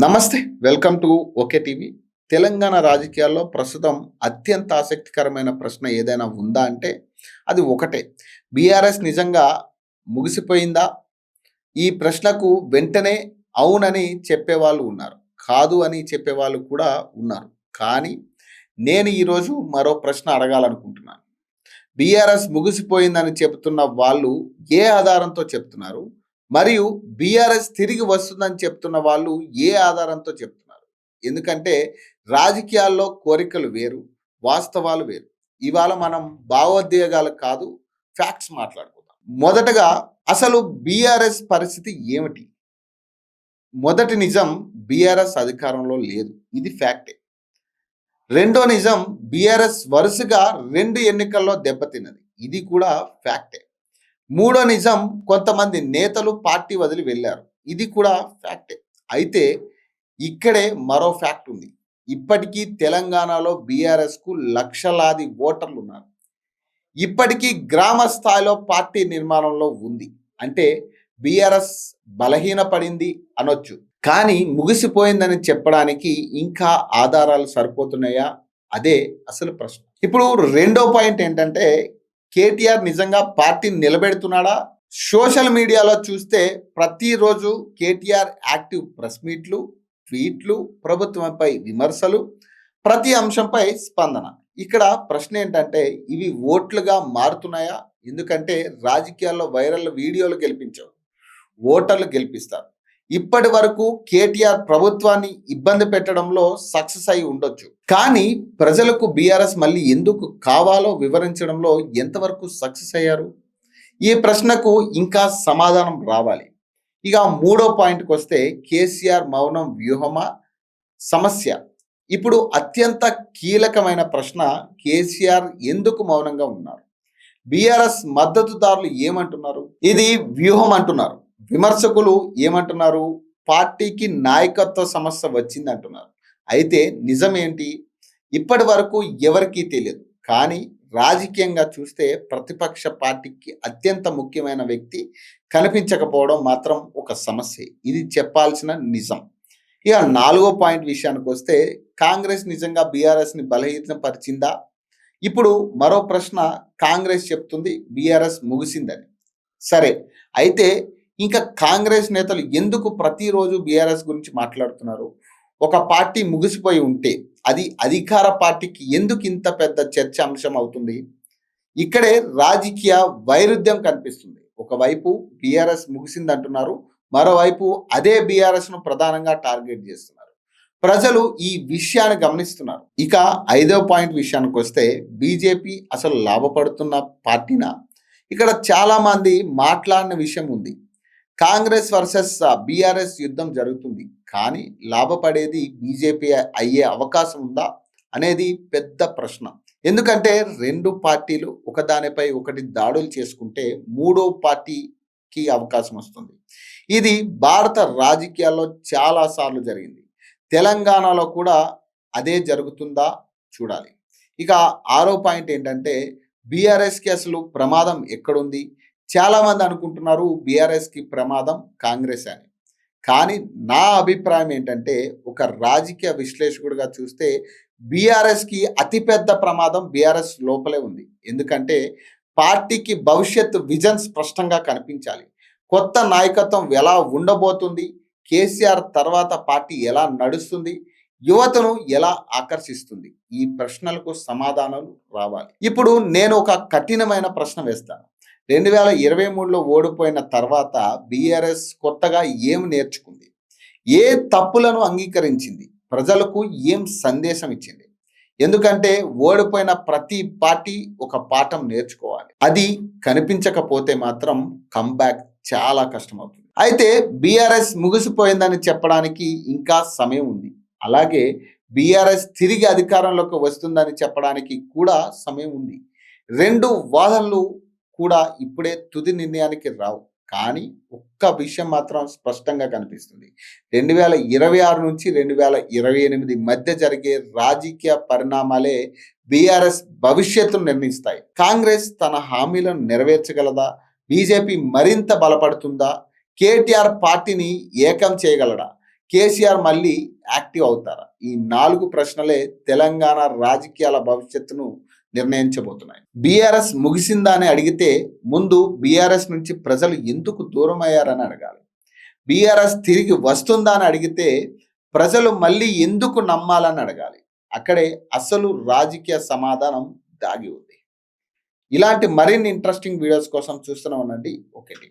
నమస్తే. Welcome to okay TV. Telangana రాజకీయాల్లో ప్రస్తుతం అత్యంత ఆసక్తికరమైన ప్రశ్న ఏదైనా ఉందా అంటే అది ఒకటే. బీఆర్ఎస్ నిజంగా ముగిసిపోయిందా? ఈ ప్రశ్నకు వెంటనే అవునని చెప్పేవాళ్ళు ఉన్నారు. కాదు అని చెప్పేవాళ్ళు కూడా ఉన్నారు. కానీ నేను ఈరోజు మరో ప్రశ్న అడగాలనుకుంటున్నాను. బీఆర్ఎస్ ముగిసిపోయిందని చెబుతున్న వాళ్ళు ఏ ఆధారంతో చెప్తున్నారు? మరియు బీఆర్ఎస్ తిరిగి వస్తుందని చెప్తున్న వాళ్ళు ఏ ఆధారంతో చెప్తున్నారు? ఎందుకంటే రాజకీయాల్లో కోరికలు వేరు, వాస్తవాలు వేరు. ఇవాళ మనం భావోద్వేగాలు కాదు, ఫ్యాక్ట్స్ మాట్లాడుకుందాం. మొదటగా అసలు బీఆర్ఎస్ పరిస్థితి ఏమిటి? మొదటి నిజం, బీఆర్ఎస్ అధికారంలో లేదు. ఇది ఫ్యాక్టే. రెండో నిజం, బీఆర్ఎస్ వరుసగా 2 ఎన్నికల్లో దెబ్బతిన్నది. ఇది కూడా ఫ్యాక్టే. మూడో నిజం, కొంతమంది నేతలు పార్టీ వదిలి వెళ్ళారు. ఇది కూడా ఫ్యాక్టే. అయితే ఇక్కడే మరో ఫ్యాక్ట్ ఉంది. ఇప్పటికీ తెలంగాణలో బీఆర్ఎస్కు లక్షలాది ఓటర్లు ఉన్నారు. ఇప్పటికీ గ్రామ స్థాయిలో పార్టీ నిర్మాణంలో ఉంది. అంటే బీఆర్ఎస్ బలహీనపడింది అనొచ్చు. కానీ ముగిసిపోయిందని చెప్పడానికి ఇంకా ఆధారాలు సరిపోతున్నాయా? అదే అసలు ప్రశ్న. ఇప్పుడు రెండో పాయింట్ ఏంటంటే, కేటీఆర్ నిజంగా పార్టీని నిలబెడుతున్నాడా? సోషల్ మీడియాలో చూస్తే ప్రతిరోజు కేటీఆర్ యాక్టివ్ ప్రెస్ మీట్లు, ట్వీట్లు, ప్రభుత్వంపై విమర్శలు, ప్రతి అంశంపై స్పందన. ఇక్కడ ప్రశ్న ఏంటంటే, ఇవి ఓట్లుగా మారుతున్నాయా? ఎందుకంటే రాజకీయాల్లో వైరల్ వీడియోలు గెలిపించవు, ఓటర్లు గెలిపిస్తారు. ఇప్పటి వరకు కేటీఆర్ ప్రభుత్వాన్ని ఇబ్బంది పెట్టడంలో సక్సెస్ అయి ఉండొచ్చు. కానీ ప్రజలకు బీఆర్ఎస్ మళ్ళీ ఎందుకు కావాలో వివరించడంలో ఎంతవరకు సక్సెస్ అయ్యారు? ఈ ప్రశ్నకు ఇంకా సమాధానం రావాలి. ఇక మూడో పాయింట్కి వస్తే, కేసీఆర్ మౌనం వ్యూహమా సమస్య? ఇప్పుడు అత్యంత కీలకమైన ప్రశ్న, కేసీఆర్ ఎందుకు మౌనంగా ఉన్నారు? బీఆర్ఎస్ మద్దతుదారులు ఏమంటున్నారు? ఇది వ్యూహం అంటున్నారు. విమర్శకులు ఏమంటున్నారు? పార్టీకి నాయకత్వ సమస్య వచ్చింది అంటున్నారు. అయితే నిజం ఏంటి? ఇప్పటి వరకు ఎవరికీ తెలియదు. కానీ రాజకీయంగా చూస్తే ప్రతిపక్ష పార్టీకి అత్యంత ముఖ్యమైన వ్యక్తి కనిపించకపోవడం మాత్రం ఒక సమస్య. ఇది చెప్పాల్సిన నిజం. ఇక నాలుగో పాయింట్ విషయానికి వస్తే, కాంగ్రెస్ నిజంగా బీఆర్ఎస్ని బలహీనపరిచిందా? ఇప్పుడు మరో ప్రశ్న, కాంగ్రెస్ చెప్తుంది బీఆర్ఎస్ ముగిసిందని. సరే, అయితే ఇంకా కాంగ్రెస్ నేతలు ఎందుకు ప్రతిరోజు బీఆర్ఎస్ గురించి మాట్లాడుతున్నారు? ఒక పార్టీ ముగిసిపోయి ఉంటే అది అధికార పార్టీకి ఎందుకు ఇంత పెద్ద చర్చ అంశం అవుతుంది? ఇక్కడే రాజకీయ వైరుధ్యం కనిపిస్తుంది. ఒకవైపు బీఆర్ఎస్ ముగిసిందంటున్నారు, మరోవైపు అదే బీఆర్ఎస్ను ప్రధానంగా టార్గెట్ చేస్తున్నారు. ప్రజలు ఈ విషయాన్ని గమనిస్తున్నారు. ఇక ఐదో పాయింట్ విషయానికి వస్తే, బీజేపీ అసలు లాభపడుతున్న పార్టీనా? ఇక్కడ చాలా మంది మాట్లాడిన విషయం ఉంది. కాంగ్రెస్ వర్సెస్ బీఆర్ఎస్ యుద్ధం జరుగుతుంది, కానీ లాభపడేది బీజేపీ అయ్యే అవకాశం ఉందా అనేది పెద్ద ప్రశ్న. ఎందుకంటే రెండు పార్టీలు ఒకదానిపై ఒకటి దాడులు చేసుకుంటే మూడో పార్టీకి అవకాశం వస్తుంది. ఇది భారత రాజకీయాల్లో చాలాసార్లు జరిగింది. తెలంగాణలో కూడా అదే జరుగుతుందా చూడాలి. ఇక ఆరో పాయింట్ ఏంటంటే, బీఆర్ఎస్కి అసలు ప్రమాదం ఎక్కడుంది? చాలామంది అనుకుంటున్నారు బీఆర్ఎస్కి ప్రమాదం కాంగ్రెస్ అని. కానీ నా అభిప్రాయం ఏంటంటే, ఒక రాజకీయ విశ్లేషకుడిగా చూస్తే బీఆర్ఎస్కి అతిపెద్ద ప్రమాదం బీఆర్ఎస్ లోపలే ఉంది. ఎందుకంటే పార్టీకి భవిష్యత్తు విజన్ స్పష్టంగా కనిపించాలి. కొత్త నాయకత్వం ఎలా ఉండబోతుంది? కేసీఆర్ తర్వాత పార్టీ ఎలా నడుస్తుంది? యువతను ఎలా ఆకర్షిస్తుంది? ఈ ప్రశ్నలకు సమాధానాలు రావాలి. ఇప్పుడు నేను ఒక కఠినమైన ప్రశ్న వేస్తాను. 2023లో ఓడిపోయిన తర్వాత బీఆర్ఎస్ కొత్తగా ఏం నేర్చుకుంది? ఏ తప్పులను అంగీకరించింది? ప్రజలకు ఏం సందేశం ఇచ్చింది? ఎందుకంటే ఓడిపోయిన ప్రతి పార్టీ ఒక పాఠం నేర్చుకోవాలి. అది కనిపించకపోతే మాత్రం కంబ్యాక్ చాలా కష్టమవుతుంది. అయితే బీఆర్ఎస్ ముగిసిపోయిందని చెప్పడానికి ఇంకా సమయం ఉంది. అలాగే బీఆర్ఎస్ తిరిగి అధికారంలోకి వస్తుందని చెప్పడానికి కూడా సమయం ఉంది. రెండు వాదనలు కూడా ఇప్పుడే తుది నిర్ణయానికి రావు. కానీ ఒక్క విషయం మాత్రం స్పష్టంగా కనిపిస్తుంది. 2026 నుంచి 2028 మధ్య జరిగే రాజకీయ పరిణామాలే బీఆర్ఎస్ భవిష్యత్తును నిర్ణయిస్తాయి. కాంగ్రెస్ తన హామీలను నెరవేర్చగలదా? బీజేపీ మరింత బలపడుతుందా? కేటీఆర్ పార్టీని ఏకం చేయగలడా? కేసీఆర్ మళ్ళీ యాక్టివ్ అవుతారా? ఈ 4 ప్రశ్నలే తెలంగాణ రాజకీయాల భవిష్యత్తును నిర్ణయించబోతున్నాయి. బీఆర్ఎస్ ముగిసిందా అని అడిగితే ముందు బీఆర్ఎస్ నుంచి ప్రజలు ఎందుకు దూరమయ్యారని అడగాలి. బీఆర్ఎస్ తిరిగి వస్తుందా అని అడిగితే ప్రజలు మళ్ళీ ఎందుకు నమ్మాలని అడగాలి. అక్కడే అసలు రాజకీయ సమాధానం దాగి ఉంది. ఇలాంటి మరిన్ని ఇంట్రెస్టింగ్ వీడియోస్ కోసం చూస్తూనే ఉండండి ఓకే టీవీ.